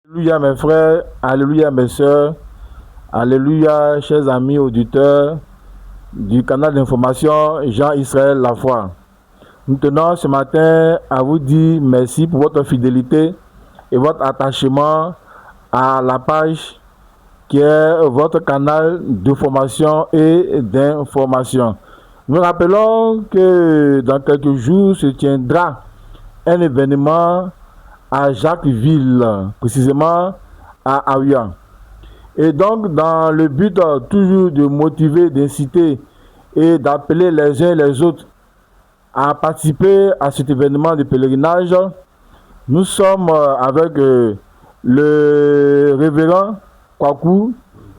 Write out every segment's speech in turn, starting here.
Alléluia mes frères, alléluia mes sœurs, alléluia chers amis auditeurs du canal d'information Jean-Israël Lafoi. Nous tenons ce matin à vous dire merci pour votre fidélité et votre attachement à la page qui est votre canal de formation et d'information. Nous rappelons que dans quelques jours se tiendra un événement à Jacquesville, précisément à Aouya. Et donc, dans le but toujours de motiver, d'inciter et d'appeler les uns et les autres à participer à cet événement de pèlerinage, nous sommes avec le révérend Kwaku,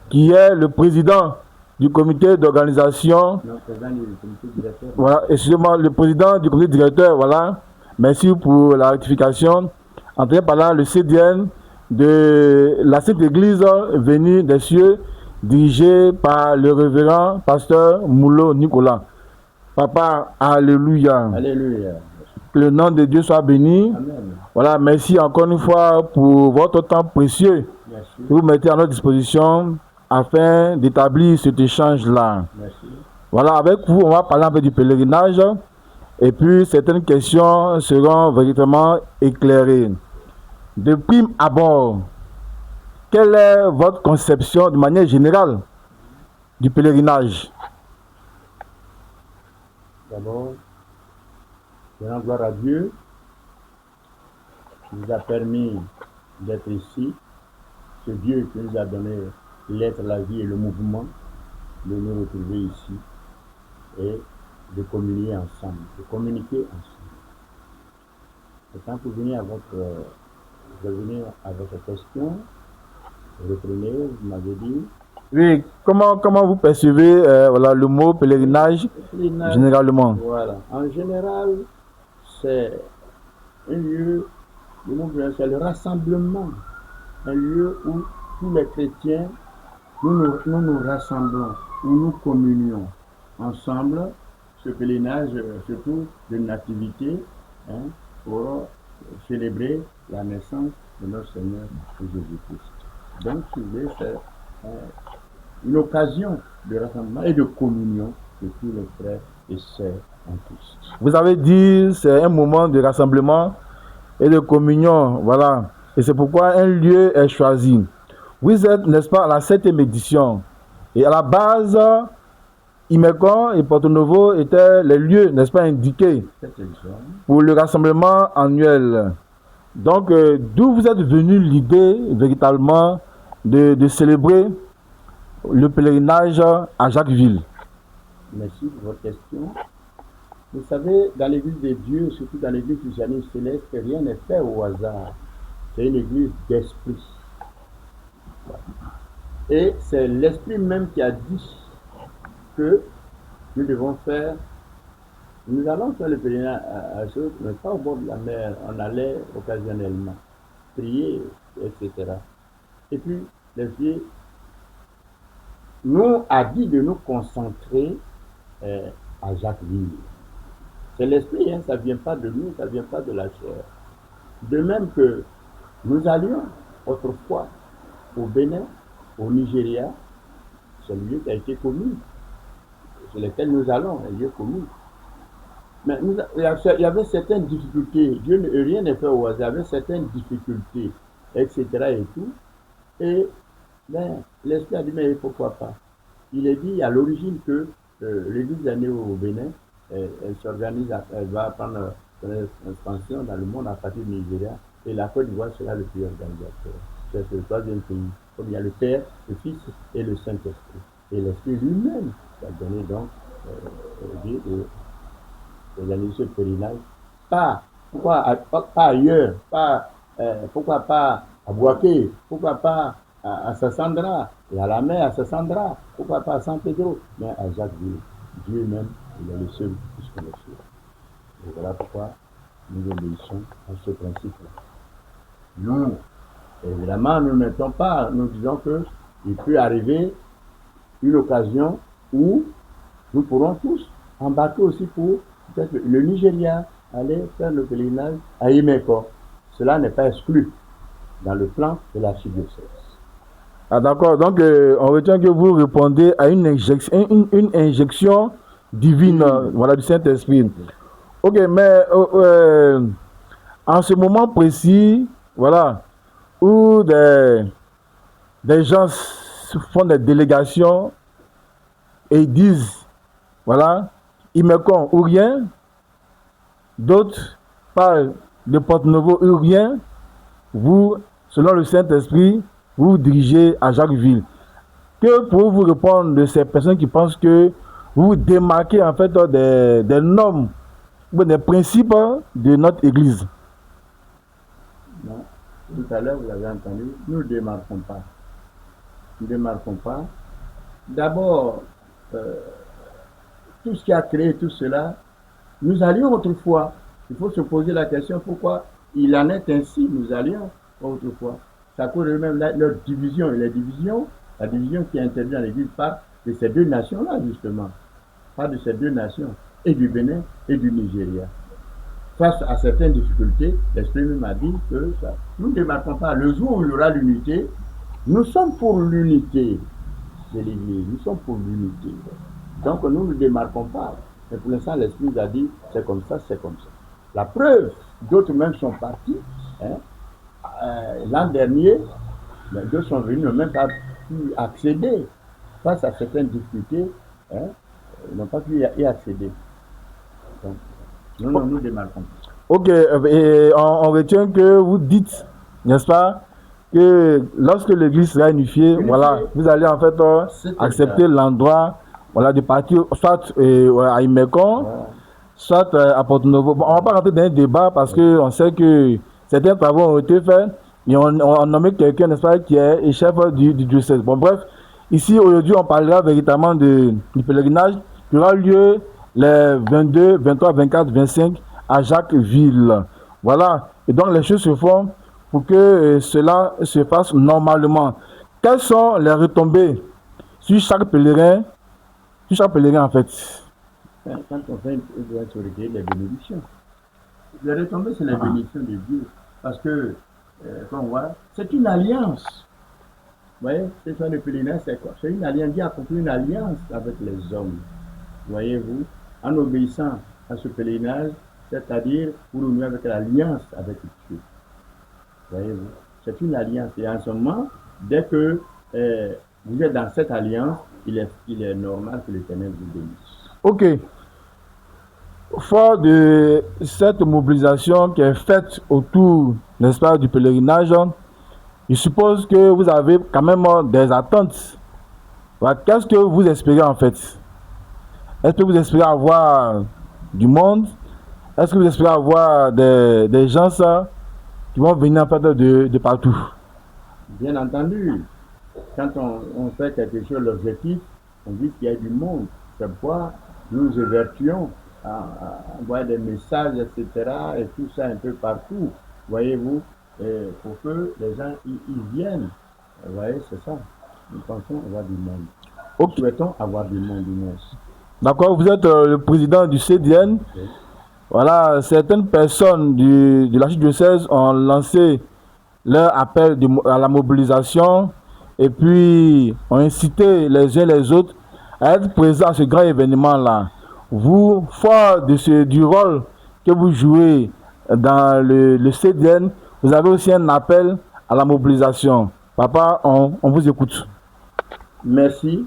qui est le président du comité d'organisation. Voilà, excusez-moi, le président du comité directeur, voilà. Merci pour la rectification. Entraîné par là le CDN de la Sainte Église venue des cieux, dirigé par le révérend pasteur Moulo Nicolas. Papa, alléluia. Alléluia. Que le nom de Dieu soit béni. Amen. Voilà, merci encore une fois pour votre temps précieux Merci. que vous mettez à notre disposition afin d'établir cet échange-là. Merci. Voilà, avec vous, on va parler un peu du pèlerinage et puis certaines questions seront véritablement éclairées. De prime abord, quelle est votre conception de manière générale du pèlerinage? D'abord, je rends gloire à Dieu qui nous a permis d'être ici. Ce Dieu qui nous a donné l'être, la vie et le mouvement, de nous retrouver ici et de communier ensemble, de communiquer ensemble. Maintenant, pour revenir à votre question, reprenez, vous m'avez dit. Oui, comment vous percevez voilà, le mot pèlerinage généralement? Voilà, en général, c'est un lieu, c'est le rassemblement, un lieu où tous les chrétiens, nous nous rassemblons, où nous communions ensemble. Ce pèlerinage, surtout d'une activité pour célébrer la naissance de notre Seigneur Jésus-Christ. Donc, c'est une occasion de rassemblement et de communion de tous les frères et sœurs en Christ. Vous avez dit c'est un moment de rassemblement et de communion, voilà. Et c'est pourquoi un lieu est choisi. Vous êtes, n'est-ce pas, à la 7e édition. Et à la base, Imekon et Porto Novo étaient les lieux, n'est-ce pas, indiqués pour le rassemblement annuel. Donc, d'où vous êtes venu l'idée véritablement de célébrer le pèlerinage à Jacquesville? Merci pour votre question. Vous savez, dans l'église de Dieu, surtout dans l'église du Janus Céleste, rien n'est fait au hasard. C'est une église d'esprit. Et c'est l'esprit même qui a dit que nous devons faire. Nous allons faire le pèlerinage à chose, mais pas au bord de la mer. On allait occasionnellement prier, etc. Et puis, l'esprit nous a dit de nous concentrer à Jacquesville. C'est l'esprit, ça ne vient pas de nous, ça ne vient pas de la chair. De même que nous allions autrefois au Bénin, au Nigeria, c'est le lieu qui a été commis, sur lequel nous allons, un lieu commis. Mais il y avait certaines difficultés, rien n'est fait au hasard, il y avait certaines difficultés, etc. et tout. Et l'esprit a dit, mais pourquoi pas? Il est dit à l'origine que l'église année au Bénin, elle s'organise, elle va prendre son expansion dans le monde à partir du Nigeria, et la Côte d'Ivoire sera le plus organisateur. C'est le troisième pays. Comme il y a le Père, le Fils et le Saint-Esprit. Et l'Esprit lui-même qui a donné donc d'organiser ce pèlerinage. Pourquoi pas ailleurs, pourquoi pas à Bouaké, pourquoi pas à Sassandra, et à la mer à Sassandra, pourquoi pas à San Pedro, mais à Jacquesville. Dieu même, il est le seul qui se connaît. Et voilà pourquoi nous obéissons à ce principe-là. Nous, évidemment, nous ne mettons pas, nous disons qu'il peut arriver une occasion où nous pourrons tous embarquer aussi pour peut-être le Nigeria, aller faire le pèlerinage à Imeko. Cela n'est pas exclu. dans le plan de l'archidiocèse. Ah d'accord, donc on retient que vous répondez à une injection divine, voilà, du Saint-Esprit. Ok, mais en ce moment précis, voilà, où des gens font des délégations et ils disent, voilà, Imekom ou rien, d'autres parlent de Porte-Novo ou rien, vous, selon le Saint-Esprit, vous vous dirigez à Jacquesville. Que pouvez-vous répondre de ces personnes qui pensent que vous vous démarquez en fait des normes ou des principes de notre Église? Non. Tout à l'heure, vous avez entendu, nous ne démarquons pas. Nous ne démarquons pas. D'abord, tout ce qui a créé tout cela, nous allions autrefois. Il faut se poser la question pourquoi il en est ainsi, nous allions autrefois. Ça cause même leur division et la division qui est interdite dans l'Église part de ces deux nations-là, justement. Part de ces deux nations, et du Bénin et du Nigeria. Face à certaines difficultés, l'Esprit même a dit que ça, nous ne démarquons pas. Le jour où il y aura l'unité, nous sommes pour l'unité de l'Église. Nous sommes pour l'unité. Donc nous ne démarquons pas. Mais pour l'instant, l'Esprit nous a dit c'est comme ça, c'est comme ça. La preuve, d'autres même sont partis. L'an dernier, d'autres sont venus, n'ont même pas pu accéder. Face à certaines difficultés, ils n'ont pas pu y accéder. Donc, non, nous démarquons. Ok, et on retient que vous dites, n'est-ce pas, que lorsque l'Église sera unifiée, voilà, vous allez en fait accepter l'endroit, voilà, de partir soit à Imekom, soit à Porte-Novo. Bon, on ne va pas rentrer dans un débat parce qu'on sait que certains travaux ont été faits et on a nommé quelqu'un, n'est-ce pas, qui est chef du diocèse. Bon, bref, ici aujourd'hui, on parlera véritablement du pèlerinage qui aura lieu les 22, 23, 24, 25 à Jacquesville. Voilà. Et donc les choses se font pour que cela se fasse normalement. Quelles sont les retombées sur chaque pèlerin en fait? Quand on fait une autorité, les bénédictions. Les retombées, c'est les bénédictions de Dieu. Parce que, quand on voit, c'est une alliance. Vous voyez, c'est ça le pèlerinage, c'est quoi? C'est une alliance. Dieu a conclu une alliance avec les hommes. Voyez-vous, en obéissant à ce pèlerinage, c'est-à-dire pour nous avec l'alliance avec Dieu. Voyez-vous, c'est une alliance. Et en ce moment, dès que vous êtes dans cette alliance, il est normal que l'Éternel vous bénisse. Ok. Fort de cette mobilisation qui est faite autour, n'est-ce pas, du pèlerinage, je suppose que vous avez quand même des attentes. Qu'est-ce que vous espérez en fait? Est-ce que vous espérez avoir du monde? Est-ce que vous espérez avoir des gens qui vont venir en fait de partout? Bien entendu, quand on fait quelque chose, l'objectif, on dit qu'il y a du monde. C'est pourquoi nous évertuons à envoyer des messages, etc. et tout ça un peu partout, voyez-vous, pour que les gens y viennent. Vous voyez, c'est ça. Nous pensons avoir du monde. Nous souhaitons avoir du monde, du moins. D'accord, vous êtes le président du CDN. Okay. Voilà, certaines personnes de l'archidiocèse ont lancé leur appel à la mobilisation et puis ont incité les uns les autres à être présents à ce grand événement-là. Vous, fort du rôle que vous jouez dans le CDN, vous avez aussi un appel à la mobilisation. Papa, on vous écoute. Merci.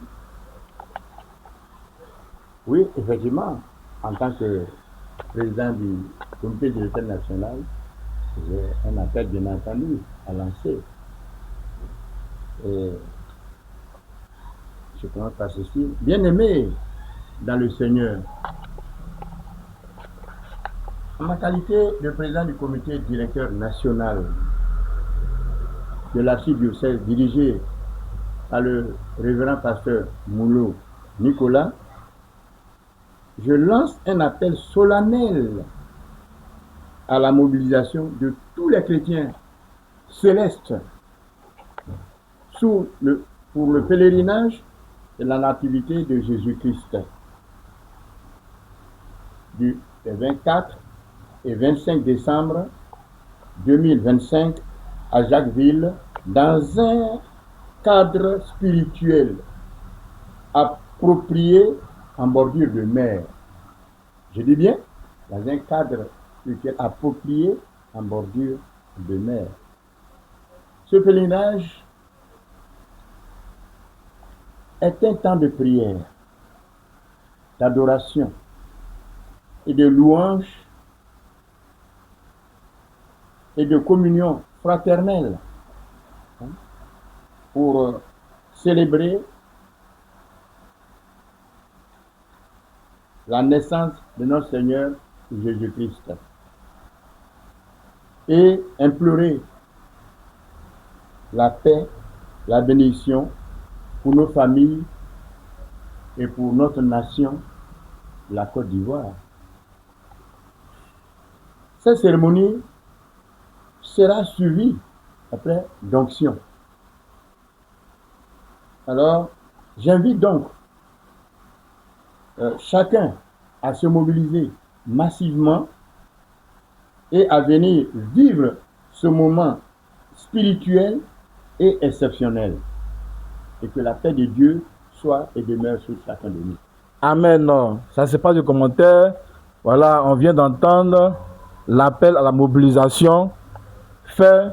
Oui, effectivement, en tant que président du comité directeur national, j'ai un appel bien entendu à lancer. Et je commence par ceci. Bien-aimé dans le Seigneur, en ma qualité de président du comité directeur national de l'archidiocèse dirigé par le révérend pasteur Moulot Nicolas, je lance un appel solennel à la mobilisation de tous les chrétiens célestes pour le pèlerinage de la nativité de Jésus-Christ du 24 et 25 décembre 2025 à Jacquesville dans un cadre spirituel approprié en bordure de mer. Je dis bien, dans un cadre spirituel approprié en bordure de mer. Ce pèlerinage est un temps de prière, d'adoration et de louange et de communion fraternelle pour célébrer la naissance de notre Seigneur Jésus-Christ et implorer la paix, la bénédiction pour nos familles et pour notre nation, la Côte d'Ivoire. Cette cérémonie sera suivie après d'onction. Alors, j'invite donc chacun à se mobiliser massivement et à venir vivre ce moment spirituel et exceptionnel. Et que la paix de Dieu soit et demeure sur chacun de nous. Amen. Ça, c'est pas du commentaire. Voilà, on vient d'entendre l'appel à la mobilisation fait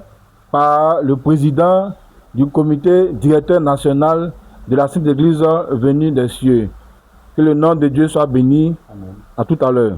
par le président du comité directeur national de la Sainte Église venue des cieux. Que le nom de Dieu soit béni. Amen. À tout à l'heure.